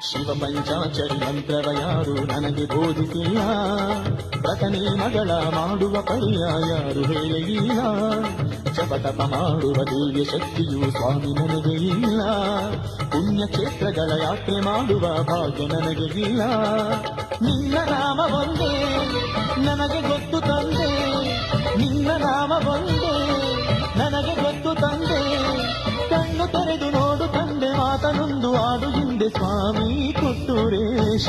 ಶಿವ ಪಂಚಾಕ್ಷರಿ ಮಂತ್ರವ ಯಾರು ನನಗೆ ಬೋಧಿಸಿಲ್ಲ, ಪ್ರತನಿ ಮಗಳ ಮಾಡುವ ಪರಿಯ ಯಾರು ಹೇಳಿಲ್ಲ, ಜಪತಪ ಮಾಡುವ ದಿವ್ಯ ಶಕ್ತಿಯು ಸ್ವಾಮಿ ನನಗೆ ಇಲ್ಲ, ಪುಣ್ಯಕ್ಷೇತ್ರಗಳ ಯಾತ್ರೆ ಮಾಡುವ ಭಾಗ್ಯ ನನಗೆ ಇಲ್ಲ. ನಿನ್ನ ನಾಮ ಒಂದೇ ನನಗೆ ಗೊತ್ತು ತಂದೆ, ನಿನ್ನ ನಾಮ ಒಂದೇ ನನಗೆ ಗೊತ್ತು ತಂದೆ, ಕಣ್ಣು ತೆರೆದು ನೋಡು ತಂದೆ, ಮಾತನೊಂದು ಆಡು ಹಿಂದೆ ಸ್ವಾಮಿ ಕೊಟ್ಟುರೇಶ.